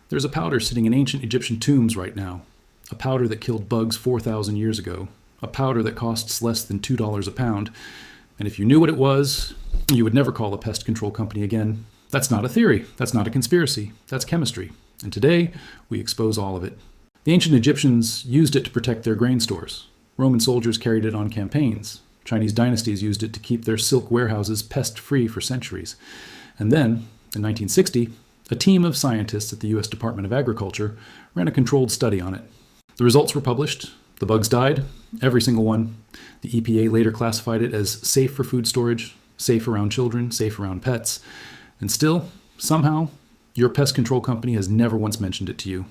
There's a powder sitting in ancient Egyptian tombs right now. A powder that killed bugs 4,000 years ago. A powder that costs less than $2 a pound. And if you knew what it was, you would never call a pest control company again. That's not a theory. That's not a conspiracy. That's chemistry. And today, we expose all of it. The ancient Egyptians used it to protect their grain stores. Roman soldiers carried it on campaigns. Chinese dynasties used it to keep their silk warehouses pest-free for centuries. And then, in 1960, a team of scientists at the U.S. Department of Agriculture ran a controlled study on it. The results were published. The bugs died, every single one. The EPA later classified it as safe for food storage, safe around children, safe around pets. And still, somehow, your pest control company has never once mentioned it to you.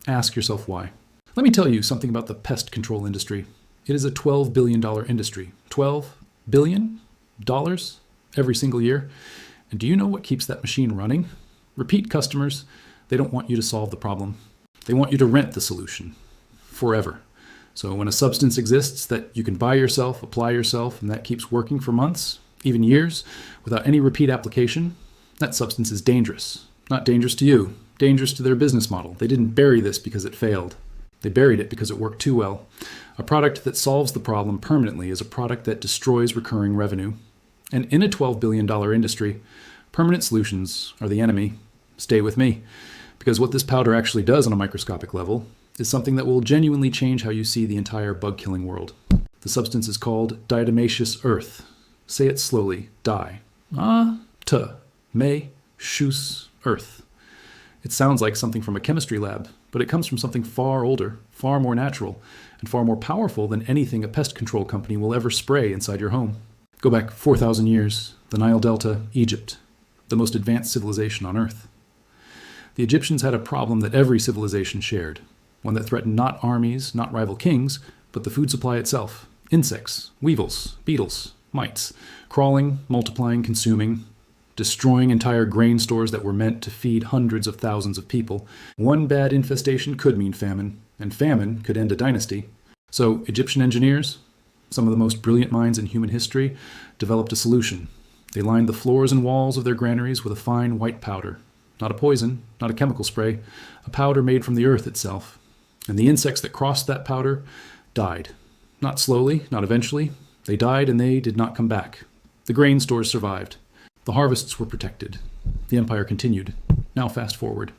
Ask yourself why. Let me tell you something about the pest control industry. It is a $12 billion industry. $12 billion every single year. And do you know what keeps that machine running? Repeat customers. They don't want you to solve the problem. They want you to rent the solution forever. So when a substance exists that you can buy yourself, apply yourself, and that keeps working for months, even years, without any repeat application, that substance is dangerous. Not dangerous to you, dangerous to their business model. They didn't bury this because it failed. They buried it because it worked too well. A product that solves the problem permanently is a product that destroys recurring revenue. And in a $12 billion industry, permanent solutions are the enemy. Stay with me. Because what this powder actually does on a microscopic level is something that will genuinely change how you see the entire bug-killing world. The substance is called Diatomaceous Earth. Say it slowly. Diatomaceous Earth. It sounds like something from a chemistry lab, but it comes from something far older, far more natural, and far more powerful than anything a pest control company will ever spray inside your home. Go back 4,000 years, the Nile Delta, Egypt, the most advanced civilization on Earth. The Egyptians had a problem that every civilization shared, one that threatened not armies, not rival kings, but the food supply itself. Insects, weevils, beetles, mites, crawling, multiplying, consuming, destroying entire grain stores that were meant to feed hundreds of thousands of people. One bad infestation could mean famine, and famine could end a dynasty. So Egyptian engineers, some of the most brilliant minds in human history, developed a solution. They lined the floors and walls of their granaries with a fine white powder. Not a poison, not a chemical spray, a powder made from the earth itself. And the insects that crossed that powder died. Not slowly, not eventually. They died and they did not come back. The grain stores survived. The harvests were protected. The empire continued. Now fast forward.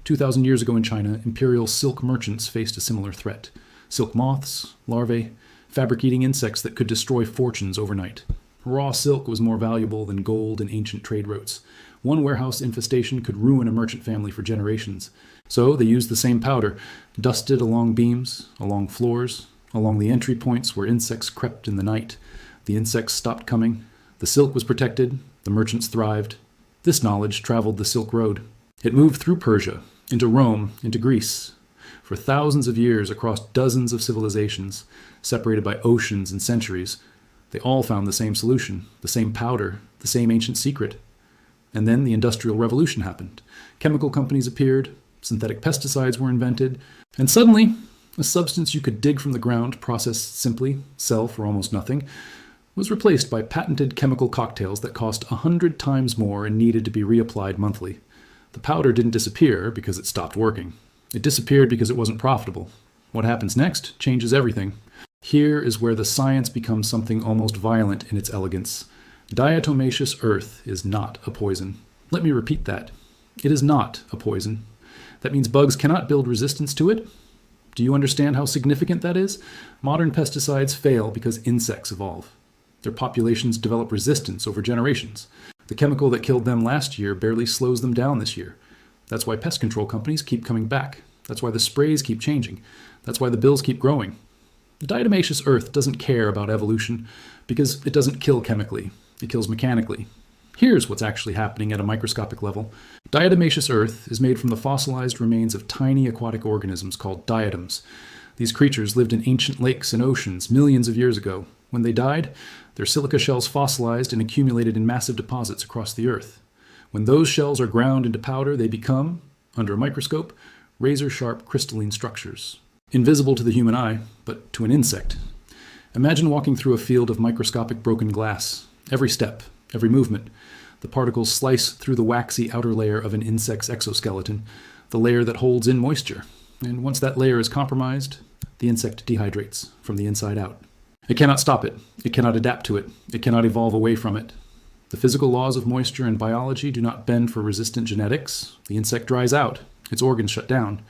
2,000 years ago in China, imperial silk merchants faced a similar threat. Silk moths, larvae, fabric-eating insects that could destroy fortunes overnight. Raw silk was more valuable than gold in ancient trade routes. One warehouse infestation could ruin a merchant family for generations. So they used the same powder, dusted along beams, along floors, along the entry points where insects crept in the night. The insects stopped coming. The silk was protected. The merchants thrived. This knowledge traveled the Silk Road. It moved through Persia, into Rome, into Greece. For thousands of years across dozens of civilizations, separated by oceans and centuries, they all found the same solution, the same powder, the same ancient secret. And then the Industrial Revolution happened. Chemical companies appeared, synthetic pesticides were invented, and suddenly, a substance you could dig from the ground, process simply, sell for almost nothing, was replaced by patented chemical cocktails that cost 100 times more and needed to be reapplied monthly. The powder didn't disappear because it stopped working. It disappeared because it wasn't profitable. What happens next changes everything. Here is where the science becomes something almost violent in its elegance. Diatomaceous Earth is not a poison. Let me repeat that. It is not a poison. That means bugs cannot build resistance to it. Do you understand how significant that is? Modern pesticides fail because insects evolve. Their populations develop resistance over generations. The chemical that killed them last year barely slows them down this year. That's why pest control companies keep coming back. That's why the sprays keep changing. That's why the bills keep growing. The diatomaceous earth doesn't care about evolution because it doesn't kill chemically. It kills mechanically. Here's what's actually happening at a microscopic level. Diatomaceous earth is made from the fossilized remains of tiny aquatic organisms called diatoms. These creatures lived in ancient lakes and oceans millions of years ago. When they died, their silica shells fossilized and accumulated in massive deposits across the earth. When those shells are ground into powder, they become, under a microscope, razor-sharp crystalline structures. Invisible to the human eye, but to an insect. Imagine walking through a field of microscopic broken glass. Every step, every movement, the particles slice through the waxy outer layer of an insect's exoskeleton. the layer that holds in moisture. And once that layer is compromised, the insect dehydrates from the inside out. It cannot stop it. It cannot adapt to it. It cannot evolve away from it. The physical laws of moisture and biology do not bend for resistant genetics. The insect dries out. Its organs shut down.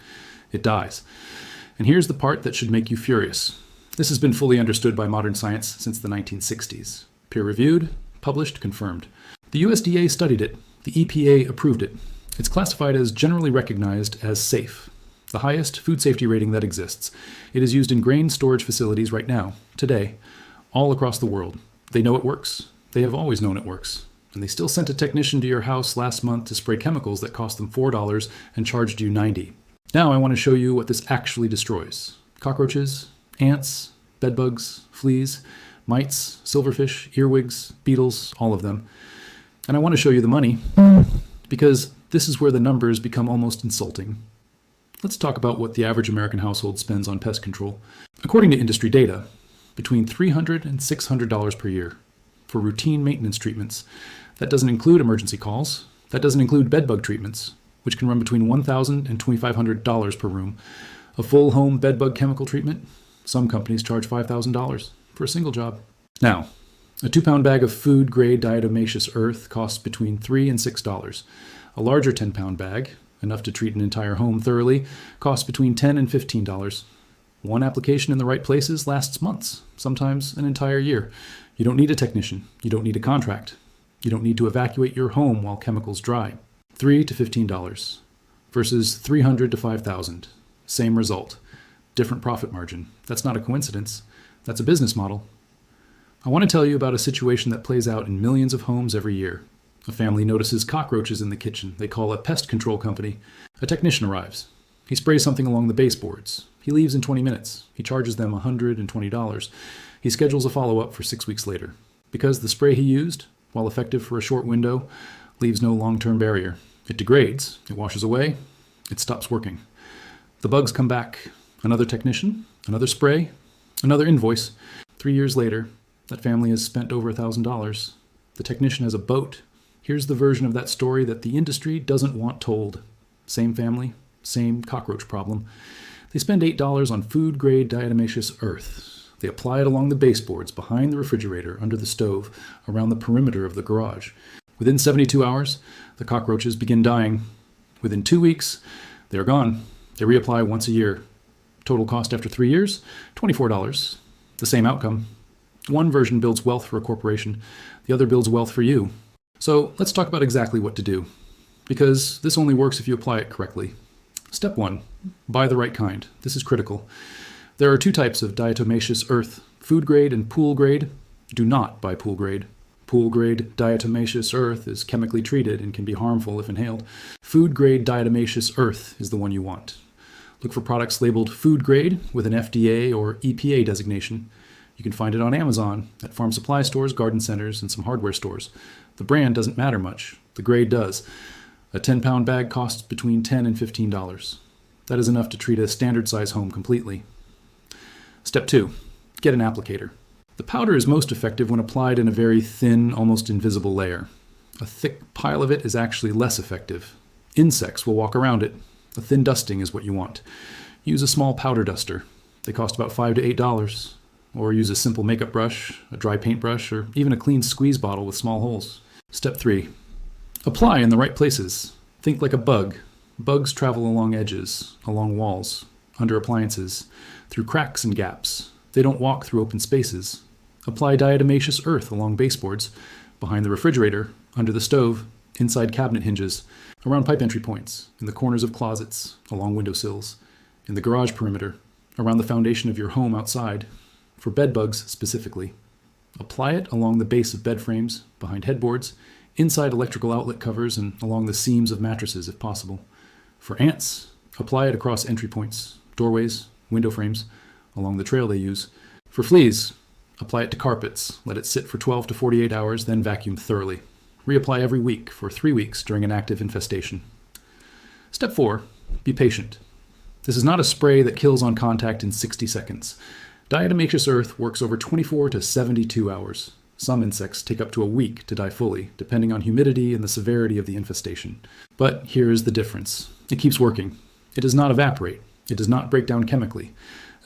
It dies. And here's the part that should make you furious. This has been fully understood by modern science since the 1960s. Peer-reviewed, published, confirmed. The USDA studied it. The EPA approved it. It's classified as generally recognized as safe, the highest food safety rating that exists. It is used in grain storage facilities right now, today, all across the world. They know it works. They have always known it works. And they still sent a technician to your house last month to spray chemicals that cost them $4 and charged you $90. Now I want to show you what this actually destroys. Cockroaches, ants, bedbugs, fleas, mites, silverfish, earwigs, beetles, all of them. And I want to show you the money, because this is where the numbers become almost insulting. Let's talk about what the average American household spends on pest control. According to industry data, between $300 and $600 per year for routine maintenance treatments. That doesn't include emergency calls. That doesn't include bedbug treatments, which can run between $1,000 and $2,500 per room. A full home bedbug chemical treatment, some companies charge $5,000 for a single job. Now, a 2-pound bag of food-grade diatomaceous earth costs between $3 and $6. A larger 10-pound bag, enough to treat an entire home thoroughly, costs between $10 and $15. One application in the right places lasts months, sometimes an entire year. You don't need a technician. You don't need a contract. You don't need to evacuate your home while chemicals dry. $3 to $15 versus $300 to $5,000. Same result. Different profit margin. That's not a coincidence. That's a business model. I want to tell you about a situation that plays out in millions of homes every year. A family notices cockroaches in the kitchen. They call a pest control company. A technician arrives. He sprays something along the baseboards. He leaves in 20 minutes. He charges them $120. He schedules a follow-up for 6 weeks later. Because the spray he used, while effective for a short window, leaves no long-term barrier. It degrades. It washes away. It stops working. The bugs come back. Another technician, another spray, another invoice. 3 years later, that family has spent over $1,000. The technician has a boat. Here's the version of that story that the industry doesn't want told. Same family, same cockroach problem. They spend $8 on food-grade diatomaceous earth. They apply it along the baseboards, behind the refrigerator, under the stove, around the perimeter of the garage. Within 72 hours, the cockroaches begin dying. Within 2 weeks, they're gone. They reapply once a year. Total cost after 3 years, $24. The same outcome. One version builds wealth for a corporation. The other builds wealth for you. So let's talk about exactly what to do, because this only works if you apply it correctly. Step 1, buy the right kind. This is critical. There are 2 types of diatomaceous earth, food grade and pool grade. Do not buy pool grade. Pool grade diatomaceous earth is chemically treated and can be harmful if inhaled. Food grade diatomaceous earth is the one you want. Look for products labeled food grade with an FDA or EPA designation. You can find it on Amazon, at farm supply stores, garden centers, and some hardware stores. The brand doesn't matter much. The grade does. A 10-pound bag costs between $10 and $15. That is enough to treat a standard-size home completely. Step 2, get an applicator. The powder is most effective when applied in a very thin, almost invisible layer. A thick pile of it is actually less effective. Insects will walk around it. A thin dusting is what you want. Use a small powder duster. They cost about $5 to $8. Or use a simple makeup brush, a dry paintbrush, or even a clean squeeze bottle with small holes. Step 3, apply in the right places. Think like a bug. Bugs travel along edges, along walls, under appliances, through cracks and gaps. They don't walk through open spaces. Apply diatomaceous earth along baseboards, behind the refrigerator, under the stove, inside cabinet hinges, around pipe entry points, in the corners of closets, along windowsills, in the garage perimeter, around the foundation of your home outside. For bed bugs specifically. Apply it along the base of bed frames, behind headboards, inside electrical outlet covers, and along the seams of mattresses if possible. For ants, apply it across entry points, doorways, window frames, along the trail they use. For fleas, apply it to carpets, let it sit for 12 to 48 hours, then vacuum thoroughly. Reapply every week for 3 weeks during an active infestation. Step 4, be patient. This is not a spray that kills on contact in 60 seconds. Diatomaceous earth works over 24 to 72 hours. Some insects take up to a week to die fully, depending on humidity and the severity of the infestation. But here is the difference. It keeps working. It does not evaporate. It does not break down chemically.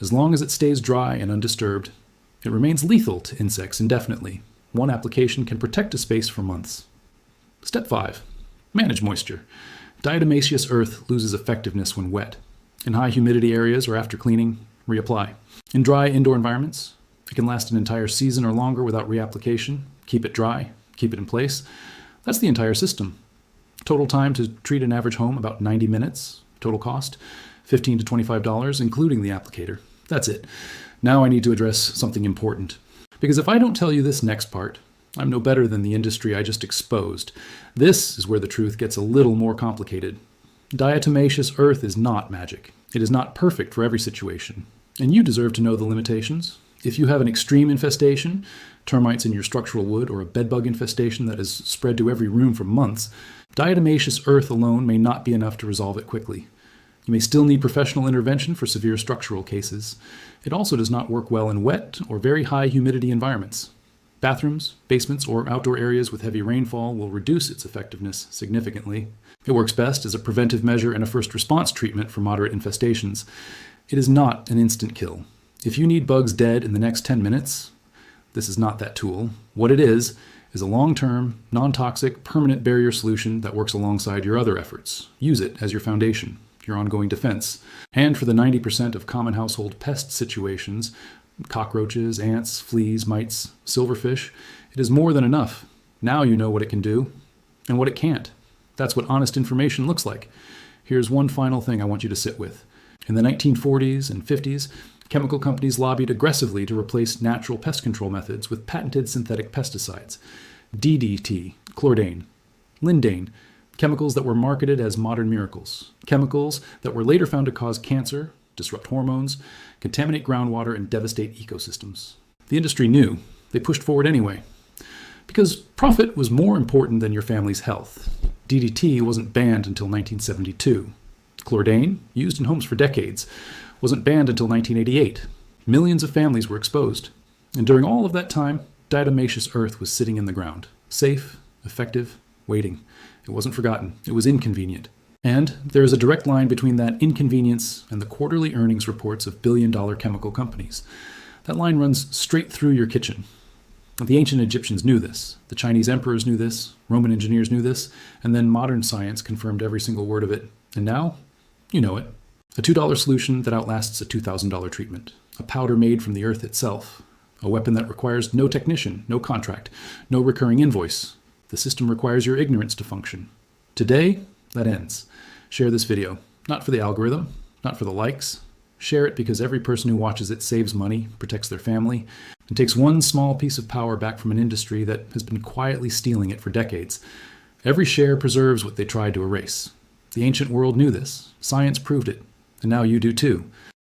As long as it stays dry and undisturbed, it remains lethal to insects indefinitely. One application can protect a space for months. Step 5. Manage moisture. Diatomaceous earth loses effectiveness when wet. In high humidity areas or after cleaning, reapply. In dry indoor environments, it can last an entire season or longer without reapplication. Keep it dry, keep it in place. That's the entire system. Total time to treat an average home, about 90 minutes. Total cost, $15 to $25, including the applicator. That's it. Now I need to address something important. Because if I don't tell you this next part, I'm no better than the industry I just exposed. This is where the truth gets a little more complicated. Diatomaceous earth is not magic. It is not perfect for every situation. And you deserve to know the limitations. If you have an extreme infestation, termites in your structural wood, or a bedbug infestation that has spread to every room for months, diatomaceous earth alone may not be enough to resolve it quickly. You may still need professional intervention for severe structural cases. It also does not work well in wet or very high humidity environments. Bathrooms, basements, or outdoor areas with heavy rainfall will reduce its effectiveness significantly. It works best as a preventive measure and a first response treatment for moderate infestations. It is not an instant kill. If you need bugs dead in the next 10 minutes, this is not that tool. What it is a long-term, non-toxic, permanent barrier solution that works alongside your other efforts. Use it as your foundation, your ongoing defense. And for the 90% of common household pest situations, cockroaches, ants, fleas, mites, silverfish, it is more than enough. Now you know what it can do and what it can't. That's what honest information looks like. Here's one final thing I want you to sit with. In the 1940s and 50s, chemical companies lobbied aggressively to replace natural pest control methods with patented synthetic pesticides. DDT, chlordane, lindane, chemicals that were marketed as modern miracles. Chemicals that were later found to cause cancer, disrupt hormones, contaminate groundwater, and devastate ecosystems. The industry knew. They pushed forward anyway. Because profit was more important than your family's health. DDT wasn't banned until 1972. Chlordane, used in homes for decades, wasn't banned until 1988. Millions of families were exposed. And during all of that time, diatomaceous earth was sitting in the ground. Safe, effective, waiting. It wasn't forgotten. It was inconvenient. And there is a direct line between that inconvenience and the quarterly earnings reports of billion-dollar chemical companies. That line runs straight through your kitchen. The ancient Egyptians knew this. The Chinese emperors knew this. Roman engineers knew this. And then modern science confirmed every single word of it. And now, you know it. A $2 solution that outlasts a $2,000 treatment. A powder made from the earth itself. A weapon that requires no technician, no contract, no recurring invoice. The system requires your ignorance to function. Today, that ends. Share this video. Not for the algorithm, not for the likes. Share it because every person who watches it saves money, protects their family, and takes one small piece of power back from an industry that has been quietly stealing it for decades. Every share preserves what they tried to erase. The ancient world knew this. Science proved it. And now you do too.